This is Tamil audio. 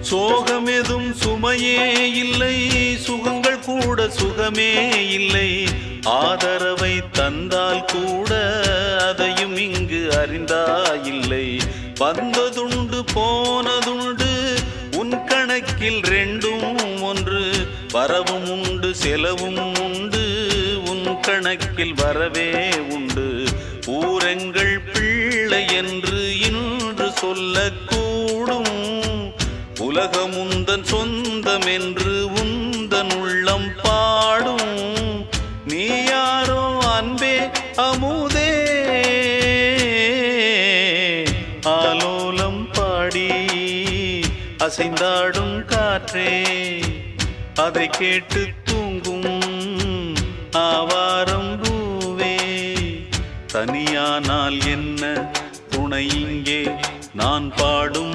சோகமெதும் சுமையே இல்லை, சுகங்கள் கூட சுகமே இல்லை. ஆதரவை தந்தால் கூட அதையும் இங்கு அறிந்தாயில்லை. வந்ததுண்டு போனதுண்டு உன் கணக்கில் ரெண்டும் ஒன்று. வரவும் உண்டு செலவும் உண்டு, உன் கணக்கில் வரவே உண்டு. ஊரெங்கள் பிள்ளை என்று இன்று சொல்லக்கூடும். உலகம் உந்தன் சொந்தம் என்று உந்தன் உள்ளம் பாடும். நீ யாரோ அன்பே அமுதே, ஆலோலம் பாடி அசைந்தாடும் காற்றே, அதை கேட்டு தூங்கும் ஆவாரம் பூவே. தனியானால் என்ன துணை இங்கே, நான் பாடும்